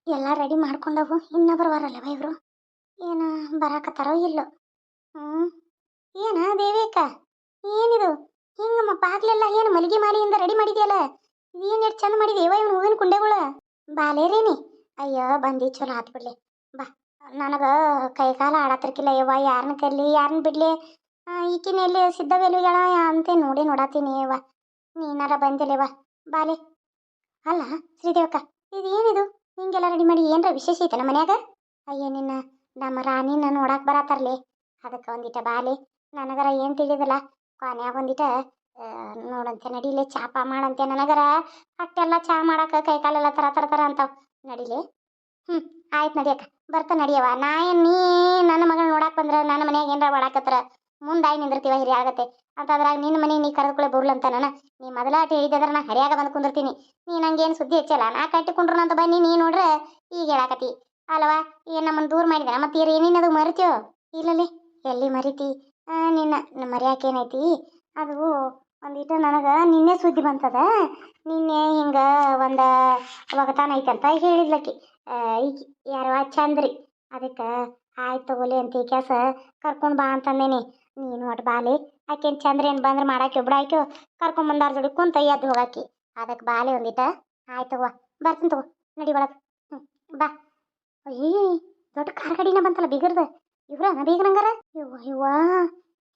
ಎಲ್ಲ ರೆಡಿ ಮಾಡ್ಕೊಂಡವು ಇನ್ನ ಬರವಾರಲ್ಲವ ಇವರು. ಏನ ಬರಾಕತ್ತಾರೋ ಇಲ್ಲೋ. ಹ್ಞೂ. ಏನ ದೇವಿಕ, ಏನಿದು ಹಿಂಗಮ್ಮ ಬಾಗ್ಲೆಲ್ಲ ಏನು ಮಲ್ಗಿ ಮಾಲಿಯಿಂದ ರೆಡಿ ಮಾಡಿದ್ಯಲ್ಲ? ಏನು ಎಷ್ಟು ಚಂದ ಮಾಡಿದ್ಯವ ಇವನು ಹೂವಿನ ಕುಂಡೆಗಳು. ಬಾಲೇರೇನಿ. ಅಯ್ಯೋ ಬಂದಿ ಚಲೋ ಆತ್ ಬಿಡ್ಲಿ. ಬಾ. ನನಗೆ ಕೈ ಕಾಲ ಆಡತಿರ್ಕಿಲ್ಲ ಯವ್ವ, ಯಾರನ್ನ ಕರ್ಲಿ ಯಾರನ್ನ ಬಿಡ್ಲಿ. ಈಕಿನ ಎಲ್ಲಿ ಸಿದ್ಧವೆಲುಗಳ ಅಂತ ನೋಡಾತೀನಿ ಯವ್ವ. ನೀನಾರ ಬಂದಿಲ್ಲವ್ವ. ಬಾಲೆ. ಅಲ್ಲ ಶ್ರೀದೇವಕ್ಕ, ಇದು ಏನಿದು ಹಿಂಗೆಲ್ಲ ರೆಡಿ ಮಾಡಿ ಏನರ ವಿಶೇಷ ಐತನ ಮನ್ಯಾಗ? ಅಯ್ಯ ನಿನ್ನ ನಮ್ಮ ರಾಣಿನ ನೋಡಕ್ಕೆ ಬರತ್ತಾರಲಿ, ಅದಕ್ಕೆ ಒಂದಿಟ ಬಾಲಿ. ನನಗರ ಏನು ತಿಳಿದಿಲ್ಲ, ಕೊನ್ಯಾಗ ಒಂದಿಟ ನೋಡಂತೆ ನಡಿಲೆ ಚಾಪ ಮಾಡಂತೆ. ನನಗರ ಅಟ್ಟೆಲ್ಲ ಚಾ ಮಾಡಕ್ಕೆ ಕೈ ಕಾಲೆಲ್ಲ ತರ ತರ ತರ ಅಂತಾವ. ನಡಿಲೆ. ಹ್ಞೂ. ಆಯ್ತು ನಡಿಯಕ್ಕ, ಬರ್ತಾ ನಡಿಯವ. ನಾ ಏನು ನೀ ನನ್ನ ಮಗಳನ್ನ ನೋಡಕ್ಕೆ ಬಂದ್ರೆ ನನ್ನ ಮನ್ಯಾಗ ಏನಾರ ಮಾಡಾಕತ್ರ ಮುಂದಾಗಿ ನಿಂದಿರ್ತೀವ ಹಿರಿಯ ಆಗತ್ತೆ ಅಂತಂದ್ರಾಗ ನಿನ್ನ ಮನೆ ನೀ ಕರೆದುಕೊಳ್ಳೆ ಬರ್ಲಂತ ನಾನು. ನೀ ಮೊದಲಾಟ ಹೇಳಿದ್ರೆ ನಾ ಹರಿಯಾಗ ಬಂದು ಕುಂದಿರ್ತೀನಿ. ನೀ ನಂಗೇನು ಸುದ್ದಿ ಹೆಚ್ಚಲ್ಲ, ನಾ ಕಟ್ಟಿಕೊಂಡ್ರು ಅಂತ ಬನ್ನಿ ನೀ ನೋಡ್ರೆ ಈಗ ಹೇಳಾಕತಿ ಅಲ್ವಾ? ಏನು ನಮ್ಮನ್ನು ದೂರ ಮಾಡಿದ ಮತ್ತೆ ಏನೇನದು ಮರಿತೀವೋ ಇಲ್ಲಲ್ಲಿ? ಎಲ್ಲಿ ಮರಿತಿ? ನಿನ್ನ ಮರ್ಯಾಕೇನೈತಿ ಅದು. ಒಂದಿಟ್ಟು ನನಗೆ ನಿನ್ನೆ ಸುದ್ದಿ ಬಂತದ. ನಿನ್ನೆ ಹಿಂಗೆ ಒಂದು ಒಗತಾನ ಐತಂತ ಹೇಳಿದ್ಲಕ್ಕಿ. ಈಕಿ ಯಾರವ ಚಂದ್ರಿ. ಅದಕ್ಕೆ ಆಯ್ತು ತಗೋಲಿ ಅಂತ ಈ ಕೆಲಸ ಕರ್ಕೊಂಡು ಬಾ ಅಂತಂದೇನಿ. ನೀನು ಒಟ್ಟು ಬಾಲಿ. ಆಕೆನು ಚಂದ್ರಿ ಏನು ಬಂದ್ರೆ ಮಾಡಾಕಿ ಒಬ್ಬಳು ಆಯ್ತು ಕರ್ಕೊಂಬಂದಾರ ಜೋಡಿ ಕುಂತ ಎದ್ದು ಹೋಗಾಕಿ. ಅದಕ್ಕೆ ಬಾಲಿ ಒಂದಿಟ. ಆಯ್ತು ತಗೋ, ಬರ್ತೀನಿ ತಗೋ. ನಡಿ ಒಳಗೆ. ಹ್ಞೂ. ಬಾ. ಅಯ್ಯ ದೊಡ್ಡ ಕಾರ್ ಗಾಡಿನ ಬಂತಲ್ಲ ಬೀಗರ್ದ. ಇವ್ರ ಬೀಗರಂಗಾರ. ಇವ್ವ ಇವ್ವ,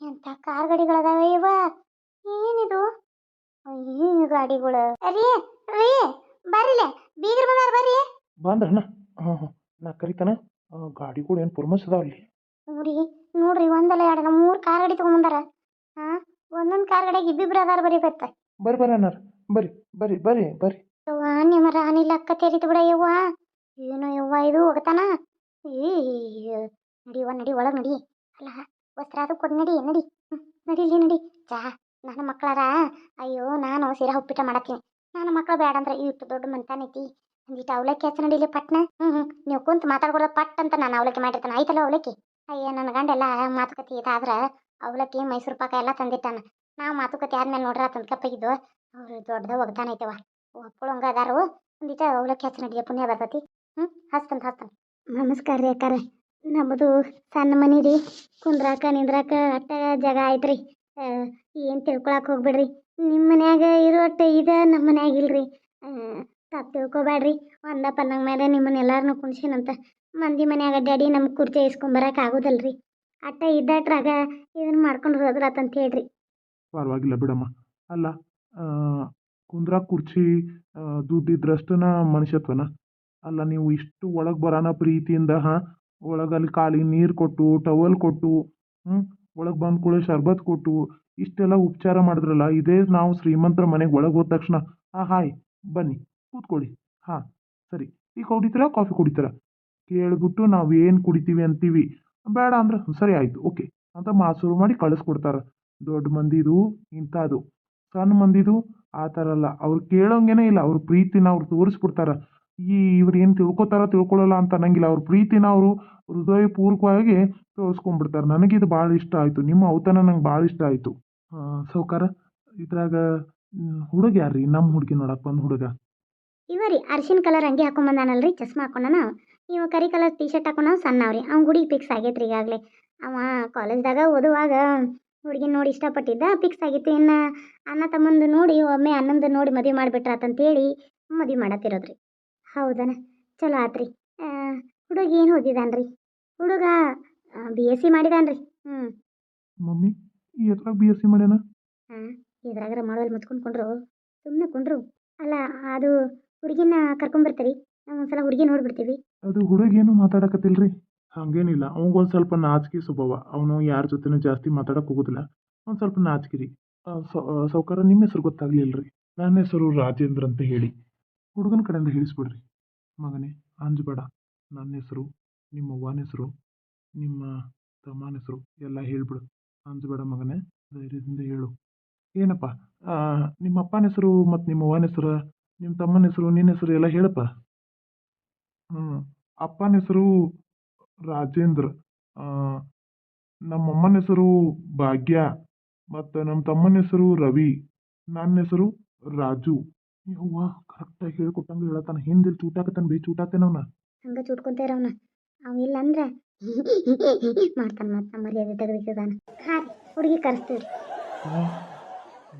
ಎಂಥ ಕಾರ್ ಗಾಡಿಗಳದಾವ ಇವ. ಏನಿದು? ಅಯ್ಯ ಗಾಡಿಗಳು. ರೀ ರೀ ಬರ್ರಿಲೆ, ಬೀಗರ್ ಬಂದಾರ ಬರ್ರಿ. ಬಂದ್ರಣ್ಣ. ಹಾಂ ಹಾಂ, ನಾ ಕರಿತಾನ. ಗಾಡಿಗಳು ಏನು ಪುರ್ಮಸ್ ಅದಾವ ಅಲ್ಲಿ? ನೋಡ್ರಿ ನೋಡ್ರಿ, ಒಂದಲ್ಲ ಎರಡಲ್ಲ 3 ಕಾರ್ ಗಾಡಿ ತೊಗೊಂಬಂದಾರ. ಹಾಂ, ಒಂದೊಂದು ಕಾರ್ ಗಾಡಿಯಾಗ ಇಬ್ಬಿಬ್ರು ಅದಾರ ಬರೀ ಗೊತ್ತ. ಬರ್ರಿ ಬರ್ರಿ ಅಣ್ಣಾರ, ಬರ್ರಿ ಬರ್ರಿ ಬರ್ರಿ ಬರ್ರಿ. ಯವ್ವ ನಿಮ್ಮ ರಾಣಿ ಲಕ್ಕ ತೆರಿತು ಬಿಡ ಯವ್ವ. ಏನೋ ಯವ್ವ ಇದು ಹೋಗತಾನ. ಈ ನಡಿಯವ್ವ ನಡಿ ಒಳಗೆ ನಡಿ. ಅಲ್ಲ ವಸ್ತ್ರ ಅದು ಕೊಡು ನಡಿ ನಡಿ. ನಡಿಲಿ ನಡಿ. ಚಾ ನನ್ನ ಮಕ್ಕಳಾರ. ಅಯ್ಯೋ ನಾನು ಸೀರಾ ಉಪ್ಪಿಟ ಮಾಡತ್ತೀನಿ. ನನ್ನ ಮಕ್ಕಳು ಬೇಡ ಅಂದ್ರೆ ಇಟ್ಟು ದೊಡ್ಡ ಮಂತಾನೈತಿ. ಒಂದಿಟ್ಟು ಅವಲಕ್ಕಿ ಹಚ್ಚ ನಡಿಲಿ ಪಟ್ನ. ನೀವು ಕುಂತು ಮಾತಾಡ್ಕೊಡೋದು ಪಟ್ ಅಂತ ನಾನು ಅವಲಕ್ಕಿ ಮಾಡಿರ್ತಾನೆ. ಆಯ್ತಲ್ಲ ಅವಲಕ್ಕಿ? ಅಯ್ಯ ನನ್ನ ಗಂಡೆಲ್ಲ ಮಾತುಕತೆ ಇದಾದ್ರೆ ಅವಲಕ್ಕಿ ಮೈಸೂರು ಪಾಕ ಎಲ್ಲ ತಂದಿಟ್ಟಾನ. ನಾವು ಮಾತುಕತೆ ಆದ್ಮೇಲೆ ನೋಡ್ರ ತಂದು ಕಪ್ಪಾಗಿದ್ದು ಅವ್ರು ದೊಡ್ಡದ ಒಗ್ತಾನೈತವ. ಒಪ್ಪಳಂಗ ಅದಾರು. ಒಂದಿಟ ಅವಲಕ್ಕಿ ಹಚ್ಚ ನಡಿಯ ಪುಣ್ಯ ಬರ್ತೈತಿ. ಹಸ್ತಂತ. ನಮಸ್ಕಾರ ರೀ ಅಕ್ಕಾರ. ನಮ್ಮದು ಸಣ್ಣ ಮನಿ ರೀ, ಕುಂದ್ರಾಕ ನಿಂದ್ರಾಕ ಅಟ್ಟ ಜಾಗ ಐತ್ರಿ. ಏನು ತಿಳ್ಕೊಳಕ್ಕೆ ಹೋಗ್ಬೇಡ್ರಿ. ನಿಮ್ಮ ಮನ್ಯಾಗ ಇರೋ ಅಟ್ಟ ಇದೆ, ನಮ್ಮ ಮನ್ಯಾಗ ಇಲ್ರಿ. ತಪ್ಪು ತಿಳ್ಕೊಬೇಡ್ರಿ. ಒಂದಪ್ಪ ನಂಗೆ ಮೇಲೆ ನಿಮ್ಮನ್ನ ಎಲ್ಲಾರನ್ನೂ ಕುಣ್ಸೀನಂತ ಮಂದಿ ಮನ್ಯಾಗ ಡ್ಯಾಡಿ ನಮ್ಗೆ ಕುರ್ಚಿ ಇಸ್ಕೊಂಬರಕ್ಕೆ ಆಗೋದಲ್ರಿ. ಅಟ್ಟ ಇದ್ದಟ್ರಾಗ ಇದನ್ನ ಮಾಡ್ಕೊಂಡು ಹೋದ್ರಾತಂತ ಹೇಳ್ರಿ. ಪರವಾಗಿಲ್ಲ ಬಿಡಮ್ಮ. ಅಲ್ಲ, ಕುಂದ್ರಾಗ ಕುರ್ಚಿ ದುಡ್ಡಿದ್ರಷ್ಟನ ಮನುಷ್ಯತ್ವನ? ಅಲ್ಲ, ನೀವು ಇಷ್ಟು ಒಳಗೆ ಬರೋಣ ಪ್ರೀತಿಯಿಂದ, ಹಾಂ, ಒಳಗಲ್ಲಿ ಕಾಲಿಗೆ ನೀರು ಕೊಟ್ಟು ಟವಲ್ ಕೊಟ್ಟು, ಒಳಗೆ ಬಂದ ಕೂಡ ಶರ್ಬತ್ ಕೊಟ್ಟು ಇಷ್ಟೆಲ್ಲ ಉಪಚಾರ ಮಾಡಿದ್ರಲ್ಲ. ಇದೇ ನಾವು ಶ್ರೀಮಂತರ ಮನೆಗೆ ಒಳಗೆ ಹೋದ ತಕ್ಷಣ ಹಾಯ್ ಬನ್ನಿ ಕೂತ್ಕೊಳ್ಳಿ, ಹಾಂ ಸರಿ ಟೀ ಕುಡಿತೀರಾ ಕಾಫಿ ಕುಡಿತೀರಾ ಕೇಳ್ಬಿಟ್ಟು ನಾವು ಏನು ಕುಡಿತೀವಿ ಅಂತೀವಿ. ಬೇಡ ಅಂದ್ರೆ ಸರಿ ಆಯಿತು ಓಕೆ ಅಂತ ಮಾಸೂರು ಮಾಡಿ ಕಳಿಸ್ಕೊಡ್ತಾರೆ. ದೊಡ್ಡ ಮಂದಿದು ಇಂಥದ್ದು. ಸಣ್ಣ ಮಂದಿದು ಆ ಥರ ಅಲ್ಲ. ಅವ್ರು ಕೇಳೋಂಗೇನೆ ಇಲ್ಲ. ಅವ್ರ ಪ್ರೀತಿನ ಅವ್ರು ತೋರಿಸ್ಬಿಡ್ತಾರೆ. ಇವ್ರು ಏನು ತಿಳ್ಕೊತಾರ ತಿಳ್ಕೊಳ್ಳಲ್ಲ ಅಂತ ಅನ್ನಂಗಿಲ್ಲ. ಅವ್ರ ಪ್ರೀತಿನ ಅವರು ಹೃದಯಪೂರ್ವಕವಾಗಿ ತೋರಿಸ್ಕೊಂಡ್ಬಿಡ್ತಾರೆ. ನನಗಿದು ಭಾಳ ಇಷ್ಟ ಆಯಿತು. ನಿಮ್ಮ ಔತಣ ನಂಗೆ ಭಾಳ ಇಷ್ಟ ಆಯಿತು. ಸೌಕಾರ, ಇದ್ರಾಗ ಹುಡುಗ ಯಾರ್ರಿ? ನಮ್ಮ ಹುಡುಗಿ ನೋಡಕ್ಕೆ ಬಂದು ಹುಡುಗ ಇವ ರೀ ಅರ್ಶಿನ ಕಲರ್ ಅಂಗಿ ಹಾಕೊಂಬಂದಾನಲ್ರಿ, ಚಸ್ಮಾ ಹಾಕೊಂಡನ. ಇವ ಕರಿ ಕಲರ್ ಟೀ ಶರ್ಟ್ ಹಾಕೊಂಡ ಸಣ್ಣವ್ರಿ. ಅವ್ನ ಹುಡುಗಿ ಫಿಕ್ಸ್ ಆಗೈತ್ರಿ ಈಗಾಗಲೇ. ಅವ ಕಾಲೇಜ್ದಾಗ ಓದುವಾಗ ಹುಡುಗಿನ ನೋಡಿ ಇಷ್ಟಪಟ್ಟಿದ್ದ, ಫಿಕ್ಸ್ ಆಗಿತ್ತು. ಇನ್ನು ಅಣ್ಣ ತಮ್ಮಂದು ನೋಡಿ ಒಮ್ಮೆ ಅಣ್ಣಂದು ನೋಡಿ ಮದುವೆ ಮಾಡಿಬಿಟ್ರಾತಂತೇಳಿ ಮದುವೆ ಮಾಡತ್ತಿರೋದ್ರಿ. ಹೌದನ? ಚಲೋ ಆತ್ರಿ. ಹುಡುಗ ಏನು ಓದಿದಾನ್ರಿ? ಹುಡುಗ BSc ಮಾಡಿದಾನ್ರಿ. ಮಮ್ಮಿ ಎದ್ರಾಗ BSc ಮಾಡ್ಯಾನ? ಇದ್ರಾಗಾರ ಮಾಡೋಲ್ಲಿ ಮುಚ್ಕೊಂಡು ಸುಮ್ಮನೆ ಕುಂಡ್ರು. ಅಲ್ಲ ಅದು ಹುಡುಗಿನ ಕರ್ಕೊಂಬರ್ತೀರಿ, ನಾವು ಒಂದ್ಸಲ ಹುಡುಗಿ ನೋಡ್ಬಿಡ್ತೀವಿ. ಅದು ಹುಡುಗೇನು ಮಾತಾಡಕತ್ತಿಲ್ರಿ. ಹಂಗೇನಿಲ್ಲ, ಅವಂಗೊಂದು ಸ್ವಲ್ಪ ನಾಚಿಕೆ ಸ್ವಭಾವ. ಅವನು ಯಾರ ಜೊತೆನೂ ಜಾಸ್ತಿ ಮಾತಾಡಕ್ಕೆ ಹೋಗೋದಿಲ್ಲ. ಒಂದು ಸ್ವಲ್ಪ ನಾಚಿಕೆ ರೀ. ಸೌಕಾರ, ನಿಮ್ಮ ಹೆಸರು ಗೊತ್ತಾಗ್ಲಿಲ್ರಿ? ನನ್ನ ಹೆಸರು ರಾಜೇಂದ್ರ ಅಂತ ಹೇಳಿ. ಹುಡುಗನ ಕಡೆಯಿಂದ ಹೇಳಿಸ್ಬಿಡ್ರಿ. ಮಗನೇ ಅಂಜಬೇಡ. ನನ್ನ ಹೆಸರು, ನಿಮ್ಮ ಅವ್ವನ ಹೆಸರು, ನಿಮ್ಮ ತಮ್ಮನ ಹೆಸರು ಎಲ್ಲ ಹೇಳ್ಬಿಡು. ಅಂಜಬೇಡ ಮಗನೇ, ಧೈರ್ಯದಿಂದ ಹೇಳು. ಏನಪ್ಪ, ನಿಮ್ಮ ಅಪ್ಪನ ಹೆಸರು ಮತ್ತು ನಿಮ್ಮ ಅವ್ವನ ಹೆಸರು, ನಿಮ್ಮ ತಮ್ಮನ ಹೆಸರು, ನಿನ್ನ ಹೆಸರು ಎಲ್ಲ ಹೇಳಪ್ಪ. ಅಪ್ಪನ ಹೆಸರು ರಾಜೇಂದ್ರ, ನಮ್ಮಮ್ಮನ ಹೆಸರು ಭಾಗ್ಯ, ಮತ್ತು ನಮ್ಮ ತಮ್ಮನ ಹೆಸರು ರವಿ, ನನ್ನ ಹೆಸರು ರಾಜು. ಯವ್ವ ಕರೆಕ್ಟಾಗಿ ಹೇಳ್ಕೊಟ್ಟಂಗೆ ಹೇಳತ್ತಾನ ಹಿಂದಿಲ್ ಚೂಟಾಕತ್ತಾನ ಬೇ ಚೂಟಾತೇನವನ. ಹಂಗೆ ಚುಟ್ಕೊಂತೇರವನ ಅವ ಇಲ್ಲ ಅಂದ್ರೆ ಮಾಡ್ತಾನೆ ಮತ್ತೆ ಮರ್ಯಾದೆ ತೆಗೆದಿದ್ದಾನೆ. ಹಾಂ ರೀ ಹುಡುಗಿ ಕರೆಸ್ತೀವಿ ರೀ.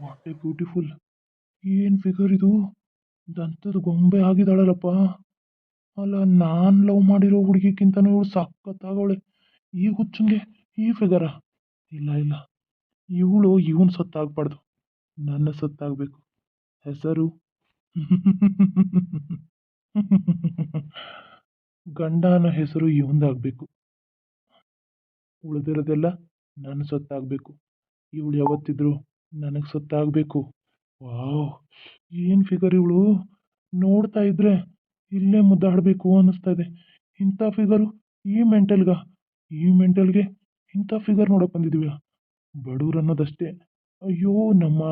What A beautiful. ಏನು ಫಿಗರ್ ಇದು, ದಂತದ ಗೊಂಬೆ ಆಗಿದ್ದಾಳಲ್ಲಪ್ಪ. ಅಲ್ಲ ನಾನು ಲವ್ ಮಾಡಿರೋ ಹುಡುಗಿಕ್ಕಿಂತನೂ ಇವಳು ಸಖತ್ತಾಗವಳೆ. ಈ ಹುಚ್ಚಂಗೆ ಈ ಫಿಗರ. ಇಲ್ಲ ಇಲ್ಲ, ಇವನು ಸತ್ತಾಗಬಾರ್ದು, ನನ್ನ ಸತ್ತಾಗಬೇಕು. ಹೆಸರು ಗಂಡನ ಹೆಸರು ಇವಂದಾಗಬೇಕು. ಉಳಿದಿರೋದೆಲ್ಲ ನನ್ನ ಸತ್ತಾಗಬೇಕು. ಇವಳು ಯಾವತ್ತಿದ್ರು ನನಗೆ ಸತ್ತಾಗಬೇಕು. ವಾವ್, ಏನು ಫಿಗರ್ ಇವಳು. ನೋಡ್ತಾ ಇದ್ರೆ ಇಲ್ಲೇ ಮುದ್ದಾಡಬೇಕು ಅನ್ನಿಸ್ತಾ ಇದೆ. ಇಂಥ ಫಿಗರು ಈ ಮೆಂಟಲ್ಗೆ ಇಂಥ ಫಿಗರ್ ನೋಡಕ್ಕೆ ಬಂದಿದ್ದೀವಿ. ಬಡವ್ರು ಅನ್ನೋದಷ್ಟೇ. ಅಯ್ಯೋ, ನಮ್ಮ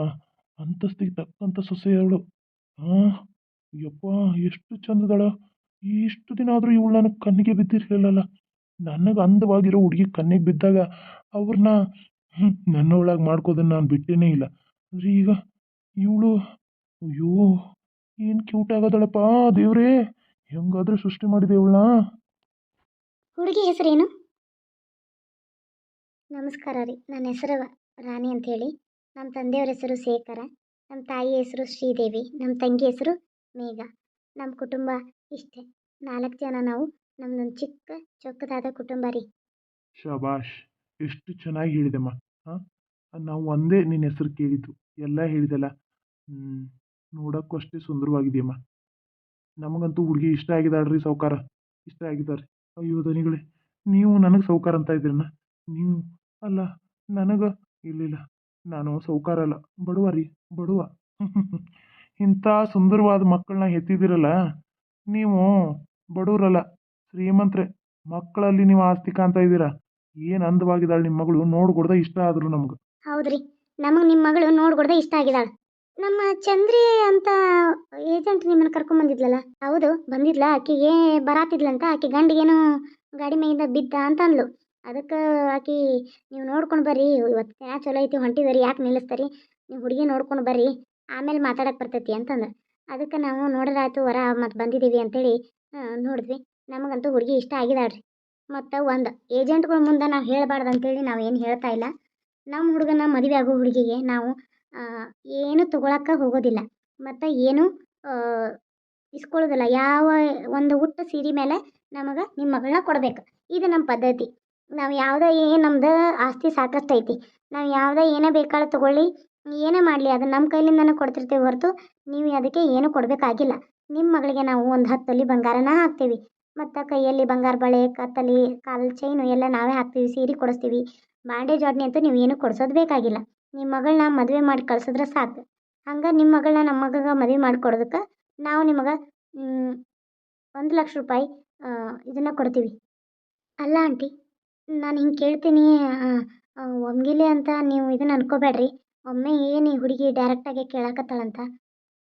ಅಂತಸ್ತಿಗೆ ತಕ್ಕಂಥ ಸೊಸೆ ಅವಳು. ಹಾಂ, ಯಪ್ಪ ಎಷ್ಟು ಚಂದದಳ. ಇಷ್ಟು ದಿನ ಆದರೂ ಇವಳು ನನಗೆ ಕಣ್ಣಿಗೆ ಬಿದ್ದಿರಲಿಲ್ಲಲ್ಲ. ನನಗೆ ಅಂದವಾಗಿರೋ ಹುಡುಗಿ ಕಣ್ಣಿಗೆ ಬಿದ್ದಾಗ ಅವ್ರನ್ನ ನನ್ನೊಳಗೆ ಮಾಡ್ಕೋದನ್ನು ನಾನು ಬಿಟ್ಟೇನೇ ಇಲ್ಲ. ಆದರೆ ಈಗ ಇವಳು, ಅಯ್ಯೋ ಏನು ಕ್ಯೂಟ್ ಆಗೋದಳಪ್ಪ ದೇವ್ರೇ. ಹೆಂಗಾದ್ರೂ ಸೃಷ್ಟಿ ಮಾಡಿದೆ ಇವಳನ್ನ. ಹುಡುಗಿ ಹೆಸರೇನು? ನಮಸ್ಕಾರ ರೀ, ನನ್ನ ಹೆಸರು ರಾಣಿ ಅಂಥೇಳಿ. ನಮ್ಮ ತಂದೆಯವ್ರ ಹೆಸರು ಶೇಖರ, ನಮ್ಮ ತಾಯಿ ಹೆಸರು ಶ್ರೀದೇವಿ, ನಮ್ಮ ತಂಗಿ ಹೆಸರು ಮೇಘ. ನಮ್ಮ ಕುಟುಂಬ ಇಷ್ಟೇ, 4 ಜನ ನಾವು. ನಮ್ಮದೊಂದು ಚಿಕ್ಕ ಚೊಕ್ಕದಾದ ಕುಟುಂಬ ರೀ. ಶಬಾಷ್, ಎಷ್ಟು ಚೆನ್ನಾಗಿ ಹೇಳಿದೆಮ್ಮ. ಹಾಂ, ನಾವು ಒಂದೇ ನಿನ್ನ ಹೆಸರು ಕೇಳಿದ್ದು, ಎಲ್ಲ ಹೇಳಿದೆಲ್ಲ. ನೋಡೋಕ್ಕೂ ಅಷ್ಟೇ ಸುಂದರವಾಗಿದೆಯಮ್ಮ. ನಮಗಂತೂ ಹುಡುಗಿ ಇಷ್ಟ ಆಗಿದ್ದಾಳ್ರಿ ಸಾವ್ಕಾರ, ಇಷ್ಟ ಆಗಿದ್ದಾರೆ. ಅಯ್ಯೋ ದನಿಗಳೇ, ನೀವು ನನಗೆ ಸಾವ್ಕಾರ ಅಂತ ಇದ್ದೀರಣ್ಣ. ನೀವು ಅಲ್ಲ ನನಗೆ. ಇಲ್ಲಿಲ್ಲ, ನಾನು ಸಾವ್ಕಾರ ಅಲ್ಲ, ಬಡವ ರೀ, ಬಡವ. ಇಂಥ ಸುಂದರವಾದ ಮಕ್ಕಳನ್ನ ಹೆತ್ತಿದ್ದೀರಲ್ಲ ನೀವು. ಬಡವರಲ್ಲ, ಶ್ರೀಮಂತ್ರೆ. ಮಕ್ಕಳಲ್ಲಿ ನೀವು ಆಸ್ತಿ ಕಾಣ್ತಾ ಇದ್ದೀರಾ. ಏನು ಅಂದವಾಗಿದ್ದಾಳೆ ನಿಮ್ಮ ಮಗಳು, ನೋಡ್ಕೊಡ್ದ ಇಷ್ಟ ಆದರು ನಮ್ಗೆ. ಹೌದ್ರಿ, ನಮಗೆ ನಿಮ್ಮ ಮಗಳು ನೋಡ್ಕೊಡ್ದೆ ಇಷ್ಟ ಆಗಿದ್ದಾಳೆ. ನಮ್ಮ ಚಂದ್ರಿ ಅಂತ ಏಜೆಂಟ್ ನಿಮ್ಮನ್ನು ಕರ್ಕೊಂಬಂದಿದ್ಲಲ್ಲ? ಹೌದು, ಬಂದಿದ್ಲ. ಆಕಿಗೆ ಬರಾತಿದ್ಲಂತ, ಆಕೆ ಗಂಡಿಗೇನು ಗಾಡಿ ಮೇಗಿಂದ ಬಿದ್ದ ಅಂತ ಅಂದ್ಲು. ಅದಕ್ಕೆ ಆಕಿ ನೀವು ನೋಡ್ಕೊಂಡು ಬರ್ರಿ, ಇವತ್ತು ದಿನ ಚಲೋ ಐತಿ, ಹೊಂಟಿದರಿ, ಯಾಕೆ ನಿಲ್ಲಿಸ್ತಾರಿ, ನೀವು ಹುಡುಗಿ ನೋಡ್ಕೊಂಡು ಬರ್ರಿ, ಆಮೇಲೆ ಮಾತಾಡಕ್ಕೆ ಬರ್ತೈತಿ ಅಂತಂದ್ರೆ. ಅದಕ್ಕೆ ನಾವು ನೋಡ್ರಾಯ್ತು ವರ ಮತ್ತು ಬಂದಿದ್ದೀವಿ ಅಂತೇಳಿ ನೋಡಿದ್ವಿ. ನಮಗಂತೂ ಹುಡುಗಿ ಇಷ್ಟ ಆಗಿದಾಳ್ರಿ. ಮತ್ತು ಒಂದು ಏಜೆಂಟ್ಗಳ ಮುಂದೆ ನಾವು ಹೇಳಬಾರ್ದು ಅಂತೇಳಿ ನಾವು ಏನು ಹೇಳ್ತಾ ಇಲ್ಲ. ನಮ್ಮ ಹುಡುಗನ ಮದುವೆ ಆಗೋ ಹುಡುಗಿಗೆ ನಾವು ಏನು ತೊಗೊಳಕ್ಕೆ ಹೋಗೋದಿಲ್ಲ, ಮತ್ತು ಏನು ಇಸ್ಕೊಳ್ಳೋದಿಲ್ಲ. ಯಾವ ಒಂದು ಉಟ್ಟ ಸೀರೆ ಮೇಲೆ ನಮಗೆ ನಿಮ್ಮ ಮಗಳನ್ನ ಕೊಡಬೇಕು, ಇದು ನಮ್ಮ ಪದ್ಧತಿ. ನಾವು ಯಾವುದೇ ನಮ್ದು ಆಸ್ತಿ ಸಾಕಷ್ಟು ಐತಿ, ನಾವು ಯಾವುದೇ ಏನೇ ಬೇಕಾದ್ರೆ ತೊಗೊಳ್ಳಿ, ಏನೇ ಮಾಡಲಿ ಅದು ನಮ್ಮ ಕೈಲಿಂದನೇ ಕೊಡ್ತಿರ್ತೀವಿ ಹೊರತು ನೀವು ಅದಕ್ಕೆ ಏನೂ ಕೊಡಬೇಕಾಗಿಲ್ಲ. ನಿಮ್ಮ ಮಗಳಿಗೆ ನಾವು ಒಂದು 10 ತೊಲೆ ಬಂಗಾರನ ಹಾಕ್ತೀವಿ, ಮತ್ತು ಕೈಯಲ್ಲಿ ಬಂಗಾರ ಬಳೆ, ಕತ್ತಲಿ, ಕಾಲು ಚೈನು ಎಲ್ಲ ನಾವೇ ಹಾಕ್ತೀವಿ, ಸೀರೆ ಕೊಡಿಸ್ತೀವಿ. ಬಾಂಡೆ ಜೋಡಣೆ ಅಂತೂ ನೀವು ಏನೂ ಕೊಡ್ಸೋದು ಬೇಕಾಗಿಲ್ಲ. ನಿಮ್ಮ ಮಗಳನ್ನ ಮದುವೆ ಮಾಡಿ ಕಳ್ಸಿದ್ರೆ ಸಾಕು. ಹಂಗೆ ನಿಮ್ಮ ಮಗಳನ್ನ ನಮ್ಮ ಮಗಗೆ ಮದುವೆ ಮಾಡಿ ಕೊಡೋದಕ್ಕೆ ನಾವು ನಿಮಗೆ 1,00,000 ರೂಪಾಯಿ ಇದನ್ನು ಕೊಡ್ತೀವಿ. ಅಲ್ಲ ಆಂಟಿ, ನಾನು ಹಿಂಗೆ ಕೇಳ್ತೀನಿ ಒಮ್ಗಿಲೆ ಅಂತ ನೀವು ಇದನ್ನು ಅನ್ಕೋಬೇಡ್ರಿ. ಒಮ್ಮೆ ಏನು ಈ ಹುಡುಗಿ ಡೈರೆಕ್ಟಾಗಿ ಕೇಳಕತ್ತಾಳಂತ.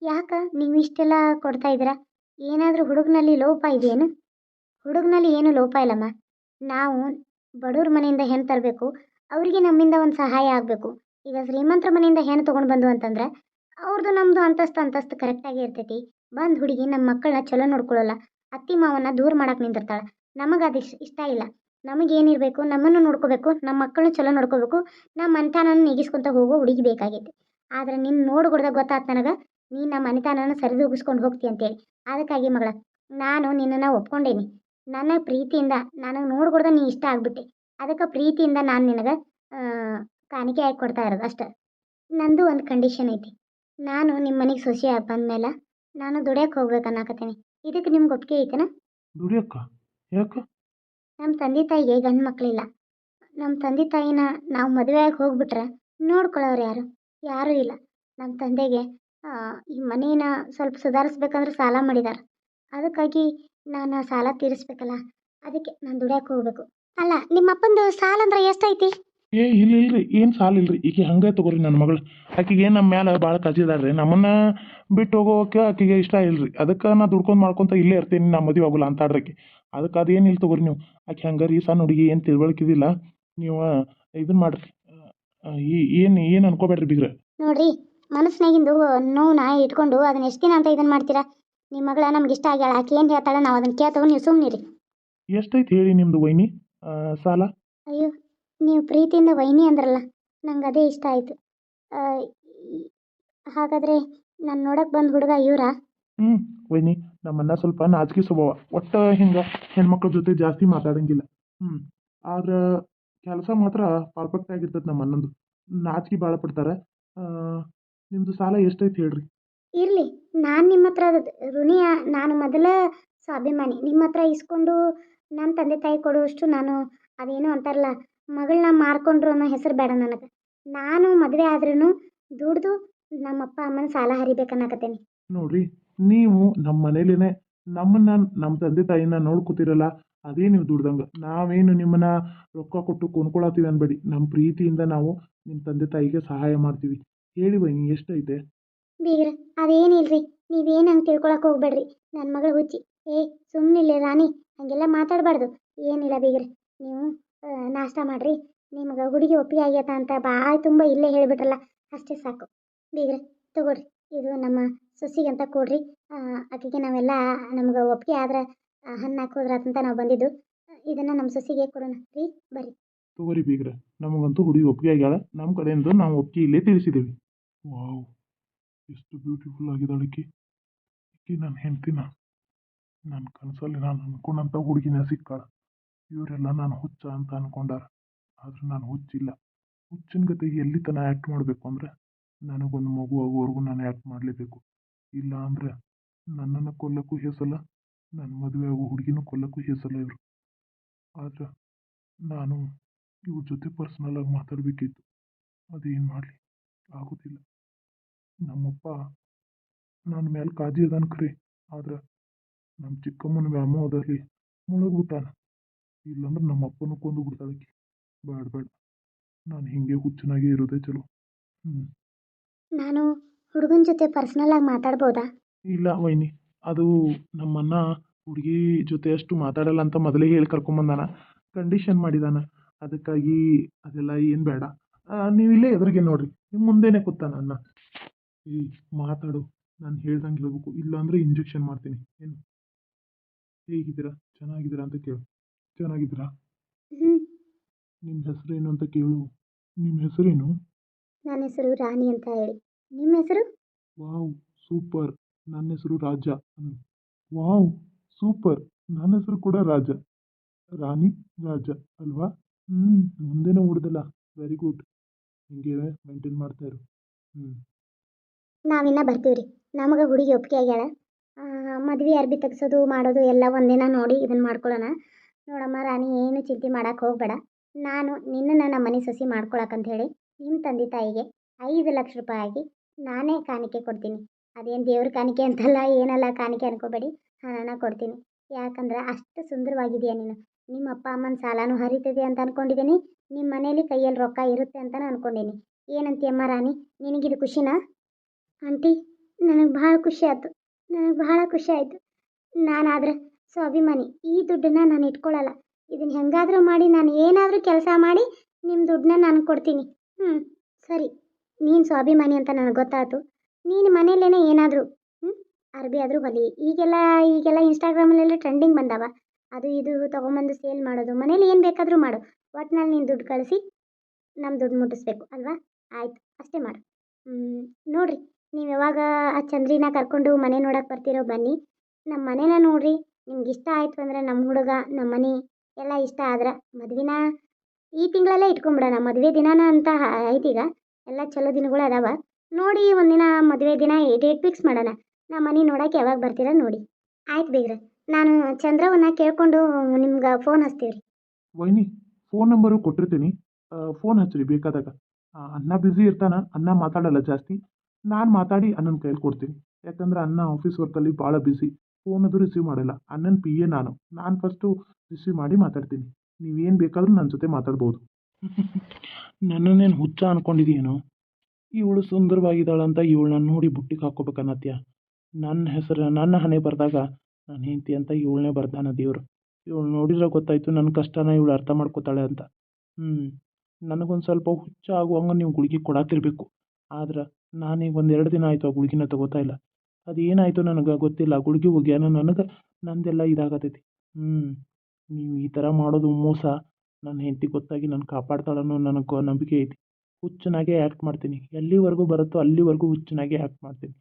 ಯಾಕೆ ನೀವು ಇಷ್ಟೆಲ್ಲ ಕೊಡ್ತಾ ಇದ್ದೀರಾ? ಏನಾದರೂ ಹುಡುಗನಲ್ಲಿ ಲೋಪ ಇದೆಯೇನು? ಹುಡುಗನಲ್ಲಿ ಏನು ಲೋಪ ಇಲ್ಲಮ್ಮ. ನಾವು ಬಡವ್ರ ಮನೆಯಿಂದ ಹೆಣ್ಣು ತರಬೇಕು, ಅವರಿಗೆ ನಮ್ಮಿಂದ ಒಂದು ಸಹಾಯ ಆಗಬೇಕು. ಈಗ ಶ್ರೀಮಂತರ ಮನೆಯಿಂದ ಹೆಣ್ಣು ತೊಗೊಂಡು ಬಂದು ಅಂತಂದ್ರೆ ಅವ್ರದ್ದು ನಮ್ಮದು ಅಂತಸ್ತು ಕರೆಕ್ಟಾಗಿ ಇರ್ತೈತಿ. ಬಂದು ಹುಡುಗಿ ನಮ್ಮ ಮಕ್ಕಳನ್ನ ಚಲೋ ನೋಡ್ಕೊಳ್ಳಲ್ಲ, ಅತ್ತಿ ಮಾವನ್ನ ದೂರ ಮಾಡಕ್ಕೆ ನಿಂತಿರ್ತಾಳೆ. ನಮಗೆ ಅದು ಇಷ್ಟ ಇಲ್ಲ. ನಮಗೇನಿರಬೇಕು, ನಮ್ಮನ್ನು ನೋಡ್ಕೋಬೇಕು, ನಮ್ಮ ಮಕ್ಕಳನ್ನ ಚಲೋ ನೋಡ್ಕೋಬೇಕು, ನಮ್ಮ ಮನೆತನನ ನೀಗಿಸ್ಕೊತ ಹೋಗೋ ಹುಡುಗಿ ಬೇಕಾಗೈತಿ. ಆದರೆ ನಿನ್ನ ನೋಡ್ಕೊಡ್ದಾಗ ಗೊತ್ತಾಯ್ತು ನನಗೆ, ನೀನು ನಮ್ಮ ಮನೆತನನ ಸರಿದೂಗಿಸ್ಕೊಂಡು ಹೋಗ್ತಿ ಅಂತೇಳಿ. ಅದಕ್ಕಾಗಿ ಮಗಳ, ನಾನು ನಿನ್ನನ್ನು ಒಪ್ಕೊಂಡೇನಿ. ನನ್ನ ಪ್ರೀತಿಯಿಂದ ನನಗೆ ನೋಡ್ಕೊಡ್ದೆ ನೀ ಇಷ್ಟ ಆಗ್ಬಿಟ್ಟೆ. ಅದಕ್ಕೆ ಪ್ರೀತಿಯಿಂದ ನಾನು ನಿನಗೆ ಕಾಣಿಕೆ ಆಗಿ ಕೊಡ್ತಾ ಇರೋದು ಅಷ್ಟೆ. ನಂದು ಒಂದು ಕಂಡೀಷನ್ ಐತಿ. ನಾನು ನಿಮ್ಮ ಮನೆಗೆ ಸೊಸೆ ಬಂದಮೇಲೆ ನಾನು ದುಡಿಯಕ್ಕೆ ಹೋಗ್ಬೇಕು ಅನ್ನಕತ್ತೀನಿ. ಇದಕ್ಕೆ ನಿಮ್ಗೆ ಒಪ್ಪಿಗೆ ಐತೆನಾ? ದುಡಿಯಕ್ಕ ಯಾಕೆ? ನಮ್ಮ ತಂದೆ ತಾಯಿಗೆ ಗಂಡು ಮಕ್ಕಳಿಲ್ಲ. ನಮ್ಮ ತಂದೆ ತಾಯಿನ ನಾವು ಮದುವೆಯಾಗಿ ಹೋಗ್ಬಿಟ್ರೆ ನೋಡ್ಕೊಳ್ಳೋರು ಯಾರು? ಯಾರೂ ಇಲ್ಲ. ನಮ್ಮ ತಂದೆಗೆ ಈ ಮನೇನ ಸ್ವಲ್ಪ ಸುಧಾರಿಸ್ಬೇಕಂದ್ರೆ ಸಾಲ ಮಾಡಿದ್ದಾರೆ. ಅದಕ್ಕಾಗಿ ನಾನು ಸಾಲ ತೀರಿಸ್ಬೇಕಲ್ಲ, ಅದಕ್ಕೆ ನಾನು ದುಡಿಯಕ್ಕೆ ಹೋಗ್ಬೇಕು. ಅಲ್ಲ, ನಿಮ್ಮ ಅಪ್ಪಂದು ಸಾಲ ಅಂದ್ರೆ ಎಷ್ಟೈತಿ? ಇಲ್ರಿ, ಏನು ಸಾಲ ಇಲ್ರಿ. ಈಕೆ ಹಂಗೆ ತಗೋರಿ ನನ್ನ ಮಗಳು. ಆಕೆಗೆ ನಮ್ಮ ಮ್ಯಾಲೆ ಭಾಳ ಕಾಜಿದಾಳ್ರಿ. ನಮ್ಮನ್ನ ಬಿಟ್ಟು ಹೋಗೋಕೆ ಆಕೆಗೆ ಇಷ್ಟ ಇಲ್ರಿ. ಅದಕ್ಕೆ ನಾ ದುಡ್ಕೊಂಡು ಮಾಡ್ಕೊತ ಇಲ್ಲೇ ಇರ್ತೀನಿ, ನಾ ಮದುವೆ ಆಗೋಲ್ಲ ಅಂತ ಆಡ್ರಕ್ಕೆ. ಅದಕ್ಕೆ ಅದೇನು ಇಲ್ಲ ತಗೋರಿ ನೀವು. ಆಕೆ ಹಂಗಾರೆ ಈ ಸಣ್ಣ ಹುಡುಗಿ ಏನು ತಿಳುವಳಿಕಿದಿಲ್ಲ. ನೀವು ಇದನ್ನ ಮಾಡ್ರಿ, ಏನು ಅನ್ಕೋಬೇಡ್ರಿ ಬಿಗ್ರೆ. ನೋಡ್ರಿ, ಮನಸ್ಸಿನಾಗಿಂದು ನೋವನ್ನ ಇಟ್ಕೊಂಡು ಅದನ್ನ ಎಷ್ಟು ದಿನ ಅಂತ ಇದನ್ನು ಮಾಡ್ತೀರಾ? ನಿಮ್ಮ ಮಗಳ ನಮ್ಗೆ ಇಷ್ಟ ಆಗ್ಯಾಳ, ಆಕೆ ಏನು ಹೇಳ್ತಾಳೆ ನಾವು ಅದನ್ನು ಕೇಳ್ತೇವೆ, ನೀವು ಸುಮ್ಮನಿರಿ. ಎಷ್ಟೈತೆ ಹೇಳಿ ನಿಮ್ಮದು ವೈನಿ ಸಾಲ? ಅಯ್ಯೋ, ನೀವು ಪ್ರೀತಿಯಿಂದ ವೈನಿ ಅಂದ್ರಲ್ಲ, ನಂಗೆ ಅದೇ ಇಷ್ಟ ಆಯಿತು. ಹಾಗಾದರೆ ನಾನು ನೋಡಕ್ಕೆ ಬಂದ ಹುಡುಗ ಇವರಾ? ಹ್ಞೂ ವೈನಿ, ನಮ್ಮನ್ನ ಸ್ವಲ್ಪ ನಾಚಿಕೆ ಸ್ವಭಾವ, ಒಟ್ಟು ಹಿಂಗೆ ಹೆಣ್ಮಕ್ಳ ಜೊತೆ ಜಾಸ್ತಿ ಮಾತಾಡಂಗಿಲ್ಲ. ಹ್ಞೂ ಆದ್ರೆ ಕೆಲಸ ಮಾತ್ರ ಪರ್ಫೆಕ್ಟ್ ಆಗಿರ್ತದೆ ನಮ್ಮ ಅಣ್ಣಂದು. ನಾಚಿಕೆ ಭಾಳ ಪಡ್ತಾರೆ. ನಿಮ್ಮದು ಸಾಲ ಎಷ್ಟೈತೆ ಹೇಳ್ರಿ? ಇರಲಿ, ನಾನು ನಿಮ್ಮ ಹತ್ರ ಋಣಿಯ, ನಾನು ಮೊದಲ ಸ್ವಾಭಿಮಾನಿ. ನಿಮ್ಮ ಹತ್ರ ಇಸ್ಕೊಂಡು ನನ್ನ ತಂದೆ ತಾಯಿ ಕೊಡುವಷ್ಟು ನಾನು ಅದೇನೋ ಅಂತಾರಲ್ಲ, ಮಗಳನ್ನ ಮಾರ್ಕೊಂಡ್ರು ಅನ್ನೋ ಹೆಸರು ಬೇಡ ನನಗೆ. ನಾನು ಮದುವೆ ಆದ್ರೂ ದುಡ್ದು ನಮ್ಮ ಅಪ್ಪ ಅಮ್ಮನ ಸಾಲ ಹರಿಬೇಕನ್ನಕತ್ತೇನೆ. ನೋಡ್ರಿ, ನೀವು ನಮ್ಮ ಮನೇಲಿನೇ ನಮ್ಮನ್ನ ನಮ್ಮ ತಂದೆ ತಾಯಿನ ನೋಡ್ಕೊತಿರಲ್ಲ, ಅದೇ ನೀವು ದುಡ್ದಂಗೆ. ನಾವೇನು ನಿಮ್ಮನ್ನ ರೊಕ್ಕ ಕೊಟ್ಟು ಕೊಂಡ್ಕೊಳತ್ತೀವಿ ಅನ್ಬೇಡಿ. ನಮ್ಮ ಪ್ರೀತಿಯಿಂದ ನಾವು ನಿಮ್ಮ ತಂದೆ ತಾಯಿಗೆ ಸಹಾಯ ಮಾಡ್ತೀವಿ. ಹೇಳಿ ವೈನಿ, ಎಷ್ಟೈತೆ? ಬೀಗ್ರ, ಅದೇನಿಲ್ರಿ, ನೀವೇನು ಹಂಗೆ ತಿಳ್ಕೊಳಕ್ಕೆ ಹೋಗ್ಬೇಡ್ರಿ. ನನ್ನ ಮಗಳು ಹುಚ್ಚಿ. ಸುಮ್ಮನಿಲ್ಲ ರಾಣಿ, ಹಾಗೆಲ್ಲ ಮಾತಾಡಬಾರ್ದು. ಏನಿಲ್ಲ ಬೀಗ್ರ, ನೀವು ನಾಷ್ಟ ಮಾಡಿರಿ. ನಿಮ್ಗೆ ಹುಡುಗಿ ಒಪ್ಪಿಗೆ ಆಗ್ಯತ ಅಂತ ಬಾಯಿ ತುಂಬ ಇಲ್ಲೇ ಹೇಳಿಬಿಟ್ರಲ್ಲ, ಅಷ್ಟೇ ಸಾಕು. ಬೀಗ್ರ ತಗೊಳ್ರಿ, ಇದು ನಮ್ಮ ಸೊಸಿಗಂತ ಕೊಡ್ರಿ. ಆಕೆಗೆ ನಾವೆಲ್ಲ ನಮ್ಗೆ ಒಪ್ಪಿಗೆ ಆದ್ರೆ ಹಣ್ಣು ಹಾಕೋದ್ರಾತಂತ ನಾವು ಬಂದಿದ್ದು. ಇದನ್ನು ನಮ್ಮ ಸೊಸಿಗೆ ಕೊಡೋಣ ರೀ, ಬರ್ರಿ. ತಗೋರಿ ಬೀಗ್ರೆ, ನಮಗಂತೂ ಹುಡುಗಿ ಒಪ್ಪಿಗೆ ಆಗ್ಯಾಳ. ನಮ್ಮ ಕಡೆಯಿಂದ ನಾವು ಒಪ್ಪಿಗೆ ಇಲ್ಲೇ ತಿಳಿಸಿದ್ದೀವಿ. ವಾವ್, ಎಷ್ಟು ಬ್ಯೂಟಿಫುಲ್ ಆಗಿದ್ದಾಳೆ ಆಕಿ. ನನ್ನ ಹೆಂಡ್ತಿನ ನನ್ನ ಕನಸಲ್ಲಿ ನಾನು ಅನ್ಕೊಂಡಂಥ ಹುಡುಗಿನ ಸಿಕ್ಕಾಳ. ಇವರೆಲ್ಲ ನಾನು ಹುಚ್ಚ ಅಂತ ಅನ್ಕೊಂಡಾರ, ಆದ್ರೆ ನಾನು ಹುಚ್ಚಿಲ್ಲ. ಹುಚ್ಚಿನ ಗತೆಗೆ ಎಲ್ಲಿ ತನಕ ಆ್ಯಕ್ಟ್ ಮಾಡಬೇಕು ಅಂದರೆ, ನನಗೊಂದು ಮಗು ಆಗೋವರೆಗೂ ನಾನು ಆ್ಯಕ್ಟ್ ಮಾಡಲೇಬೇಕು. ಇಲ್ಲ ಅಂದರೆ ನನ್ನನ್ನು ಕೊಲ್ಲಕ್ಕೂ ಹೆಸಲ್ಲ, ನನ್ನ ಮದುವೆ ಆಗೋ ಹುಡುಗಿನೂ ಕೊಲ್ಲಕ್ಕೂ ಹೆಸಲ್ಲ ಇವರು. ಆದ್ರೆ ನಾನು ಇವ್ರ ಜೊತೆ ಪರ್ಸ್ನಲಾಗಿ ಮಾತಾಡಬೇಕಿತ್ತು. ಅದೇನು ಮಾಡಲಿ, ಆಗೋದಿಲ್ಲ. ನಮ್ಮಪ್ಪ ನನ್ನ ಮೇಲೆ ಕಾಜಿ ಅದಾನ ಖರೆ, ಆದ್ರೆ ನಮ್ಮ ಚಿಕ್ಕಮ್ಮನ ವ್ಯಾಮೋಹದಲ್ಲಿ ಮುಳುಗ್ಬಿಟ್ಟಾನ. ಇಲ್ಲಾಂದ್ರೆ ನಮ್ಮ ಅಪ್ಪನೂ ಕೊಂದು ಬಿಡ್ತಾಳಕಿ. ಬೇಡ ಬೇಡ, ನಾನು ಹಿಂಗೆ ಹುಚ್ಚನಾಗಿ ಇರೋದೇ ಚಲೋ. ನಾನು ಹುಡುಗನ ಜೊತೆ ಪರ್ಸ್ನಲ್ ಆಗಿ ಮಾತಾಡ್ಬೋದಾ? ಇಲ್ಲ ವೈನಿ, ಅದು ನಮ್ಮನ್ನ ಹುಡುಗಿ ಜೊತೆ ಅಷ್ಟು ಮಾತಾಡಲ್ಲ ಅಂತ ಮೊದಲೇ ಹೇಳಿ ಕರ್ಕೊಂಬಂದಾನ, ಕಂಡೀಷನ್ ಮಾಡಿದಾನ. ಅದಕ್ಕಾಗಿ ಅದೆಲ್ಲ ಏನು ಬೇಡ. ನೀವು ಇಲ್ಲೇ ಎದುರಿಗೆ ನೋಡ್ರಿ, ನಿಮ್ಮ ಮುಂದೆನೇ ಕೂತಾನ ಅನ್ನ. ಈ ಮಾತಾಡು, ನಾನು ಹೇಳ್ದಂಗೆ ಹೇಳ್ಬೇಕು, ಇಲ್ಲಾಂದ್ರೆ ಇಂಜೆಕ್ಷನ್ ಮಾಡ್ತೀನಿ. ಏನು ಹೇಗಿದ್ದೀರಾ, ಚೆನ್ನಾಗಿದ್ದೀರಾ ಅಂತ ಕೇಳು. ಚೆನ್ನಾಗಿದ್ದೀರಾ? ನಿಮ್ಮ ಹೆಸರೇನು ಅಂತ ಕೇಳು. ನಿಮ್ಮ ಹೆಸರೇನು? ನನ್ನ ಹೆಸರು ರಾಣಿ ಅಂತ ಹೇಳಿ. ನಿಮ್ಮ ಹೆಸರು? ವಾವ್ ಸೂಪರ್, ನನ್ನ ಹೆಸರು ರಾಜ. ವಾವ್ ಸೂಪರ್, ನನ್ನ ಹೆಸರು ಕೂಡ ರಾಜ. ರಾಣಿ ರಾಜ ಅಲ್ವಾ? ಮುಂದೆನೇ ಉಡ್ದಲ್ಲ. ವೆರಿ ಗುಡ್, ಹಿಂಗೆ ಮೇಂಟೈನ್ ಮಾಡ್ತಾ ಇರು. ನಾವಿನ್ನ ಬರ್ತೀವಿ ರೀ. ನಮಗೆ ಹುಡುಗಿ ಒಪ್ಪಿಗೆ ಆಗ್ಯಾಳ. ಮದುವೆ ಅರ್ಬಿ ತೆಗ್ಸೋದು ಮಾಡೋದು ಎಲ್ಲ ಒಂದಿನ ನೋಡಿ ಇದನ್ನು ಮಾಡ್ಕೊಳ್ಳೋಣ. ನೋಡಮ್ಮ ರಾಣಿ, ಏನು ಚಿಂತೆ ಮಾಡೋಕೆ ಹೋಗಬೇಡ. ನಾನು ನಿನ್ನನ್ನು ನಮ್ಮ ಮನೆ ಸೊಸಿ ಮಾಡ್ಕೊಳಕ್ಕಂತ ಹೇಳಿ ನಿಮ್ಮ ತಂದೆ ತಾಯಿಗೆ 5 ಲಕ್ಷ ರೂಪಾಯಿ ಆಗಿ ನಾನೇ ಕಾಣಿಕೆ ಕೊಡ್ತೀನಿ. ಅದೇನು ದೇವ್ರ ಕಾಣಿಕೆ ಅಂತಲ್ಲ, ಏನಲ್ಲ, ಕಾಣಿಕೆ ಅನ್ಕೋಬೇಡಿ, ಹಣನ ಕೊಡ್ತೀನಿ. ಯಾಕಂದ್ರೆ ಅಷ್ಟು ಸುಂದರವಾಗಿದೆಯಾ ನೀನು. ನಿಮ್ಮ ಅಪ್ಪ ಅಮ್ಮನ ಸಾಲನೂ ಹರಿತಿದೆ ಅಂತ ಅಂದ್ಕೊಂಡಿದ್ದೀನಿ. ನಿಮ್ಮ ಮನೇಲಿ ಕೈಯಲ್ಲಿ ರೊಕ್ಕ ಇರುತ್ತೆ ಅಂತಲೂ ಅಂದ್ಕೊಂಡೀನಿ. ಏನಂತೀಯಮ್ಮ ರಾಣಿ, ನಿನಗಿದು ಖುಷಿನಾ? ಆಂಟಿ, ನನಗೆ ಭಾಳ ಖುಷಿ ಆಯ್ತು, ನನಗೆ ಭಾಳ ಖುಷಿ ಆಯಿತು. ನಾನಾದ್ರೆ ಸ್ವಾಭಿಮಾನಿ, ಈ ದುಡ್ಡನ್ನು ನಾನು ಇಟ್ಕೊಳ್ಳಲ್ಲ. ಇದನ್ನು ಹೆಂಗಾದರೂ ಮಾಡಿ ನಾನು ಏನಾದರೂ ಕೆಲಸ ಮಾಡಿ ನಿಮ್ಮ ದುಡ್ಡನ್ನ ನಾನು ಕೊಡ್ತೀನಿ. ಸರಿ, ನೀನು ಸ್ವಾಭಿಮಾನಿ ಅಂತ ನನಗೆ ಗೊತ್ತಾಯ್ತು. ನೀನು ಮನೇಲೇ ಏನಾದರೂ ಅರ್ಬಿ ಆದರೂ ಹೊಲಿ. ಈಗೆಲ್ಲ ಇನ್ಸ್ಟಾಗ್ರಾಮಲ್ಲೆಲ್ಲ ಟ್ರೆಂಡಿಂಗ್ ಬಂದಾವ. ಅದು ಇದು ತೊಗೊಂಬಂದು ಸೇಲ್ ಮಾಡೋದು, ಮನೇಲಿ ಏನು ಬೇಕಾದರೂ ಮಾಡು. ಒಟ್ನಲ್ಲಿ ನೀನು ದುಡ್ಡು ಕಳಿಸಿ ನಮ್ಮ ದುಡ್ಡು ಮುಟ್ಟಿಸ್ಬೇಕು ಅಲ್ವಾ? ಆಯಿತು, ಅಷ್ಟೇ ಮಾಡು. ನೋಡಿರಿ, ನೀವು ಯಾವಾಗ ಆ ಚಂದ್ರಿನ ಕರ್ಕೊಂಡು ಮನೆ ನೋಡೋಕೆ ಬರ್ತೀರೋ ಬನ್ನಿ. ನಮ್ಮ ಮನೇನ ನೋಡಿರಿ. ನಿಮ್ಗೆ ಇಷ್ಟ ಆಯಿತು ಅಂದರೆ ನಮ್ಮ ಹುಡುಗ, ನಮ್ಮ ಮನೆ ಎಲ್ಲ ಇಷ್ಟ ಆದ್ರೆ ಮದುವೆನ ಈ ತಿಂಗಳಲ್ಲೇ ಇಟ್ಕೊಂಬಿಡೋಣ. ಮದುವೆ ದಿನಾನ ಅಂತ ಐತೀಗ, ಎಲ್ಲ ಚಲೋ ದಿನಗಳು ಅದಾವ. ನೋಡಿ ಒಂದಿನ ಮದುವೆ ದಿನ ಡೇಟ್ ಫಿಕ್ಸ್ ಮಾಡೋಣ. ನಮ್ಮ ಮನೆ ನೋಡೋಕೆ ಯಾವಾಗ ಬರ್ತೀರಾ ನೋಡಿ. ಆಯ್ತು ಬೇಗ್ರೆ, ನಾನು ಚಂದ್ರವನ್ನ ಕೇಳಿಕೊಂಡು ನಿಮ್ಗೆ ಫೋನ್ ಹಚ್ತೀವಿ ರೀ. ವೈನಿ, ಫೋನ್ ನಂಬರು ಕೊಟ್ಟಿರ್ತೀನಿ, ಫೋನ್ ಹಚ್ಚಿರಿ ಬೇಕಾದಾಗ. ಅಣ್ಣ ಬ್ಯುಸಿ ಇರ್ತಾನ, ಅಣ್ಣ ಮಾತಾಡಲ್ಲ ಜಾಸ್ತಿ. ನಾನು ಮಾತಾಡಿ ಅಣ್ಣನ ಕೈಯಲ್ಲಿ ಕೊಡ್ತೀನಿ. ಯಾಕಂದ್ರೆ ಅಣ್ಣ ಆಫೀಸ್ ವರ್ಕಲ್ಲಿ ಭಾಳ ಬ್ಯುಸಿ, ಫೋನ್ ಅದು ರಿಸೀವ್ ಮಾಡಲ್ಲ. ಅಣ್ಣನ ಪಿ ಎ ನಾನು ಫಸ್ಟು ರಿಸೀವ್ ಮಾಡಿ ಮಾತಾಡ್ತೀನಿ. ನೀವೇನು ಬೇಕಾದರೂ ನನ್ನ ಜೊತೆ ಮಾತಾಡ್ಬೋದು. ನನ್ನನ್ನೇನು ಹುಚ್ಚ ಅಂದ್ಕೊಂಡಿದ್ದೀನೋ? ಇವಳು ಸುಂದರವಾಗಿದ್ದಾಳಂತ ಇವಳನ್ನ ನೋಡಿ ಬುಟ್ಟಿಗೆ ಹಾಕ್ಕೋಬೇಕನ್ನತ್ಯ. ನನ್ನ ಹೆಸರು, ನನ್ನ ಹಣೆ ಬರೆದಾಗ ನನ್ನ ಹೆಂಡತಿ ಅಂತ ಇವಳನ್ನೇ ಬರ್ದಾನ ದೇವರು. ಇವಳು ನೋಡಿದ್ರೆ ಗೊತ್ತಾಯಿತು ನನ್ನ ಕಷ್ಟನ ಇವಳು ಅರ್ಥ ಮಾಡ್ಕೋತಾಳೆ ಅಂತ. ನನಗೊಂದು ಸ್ವಲ್ಪ ಹುಚ್ಚ ಆಗುವಂಗೆ ನೀವು ಗುಳಿಗೆ ಕೊಡಾತಿರ್ಬೇಕು. ಆದ್ರೆ ನಾನೀಗ ಒಂದು 2 ದಿನ ಆಯಿತು ಆ ಗುಳಿಗಿನ ತಗೋತಾ ಇಲ್ಲ. ಅದು ಏನಾಯಿತು ನನಗೆ ಗೊತ್ತಿಲ್ಲ. ಗುಳಿಗೆ ಹೋಗ್ಯಾನ ನನಗೆ ನಂದೆಲ್ಲ ಇದಾಗತೈತಿ. ನೀವು ಈ ಥರ ಮಾಡೋದು ಮೋಸ. ನನ್ನ ಹೆಂಡತಿ ಗೊತ್ತಾಗಿ ನನ್ನ ಕಾಪಾಡ್ತಾಳೆ ಅನ್ನೋ ನನಗೆ ನಂಬಿಕೆ ಐತಿ. ಹುಚ್ಚನಾಗೆ ಆ್ಯಕ್ಟ್ ಮಾಡ್ತೀನಿ. ಎಲ್ಲಿವರೆಗೂ ಬರುತ್ತೋ ಅಲ್ಲಿವರೆಗೂ ಹುಚ್ಚನಾಗೆ ಆ್ಯಕ್ಟ್ ಮಾಡ್ತೀನಿ.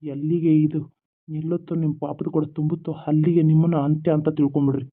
ಎಲ್ಲಿಗೆ ಇದು ನಿಲ್ಲುತ್ತೋ ನಿಮ್ಮ ಪಾಪದ ಕೊಡ ತುಂಬುತ್ತೋ ಅಲ್ಲಿಗೆ ನಿಮ್ಮನ್ನು ಅಂತ್ಯ ಅಂತ ತಿಳ್ಕೊಂಬಿಡ್ರಿ.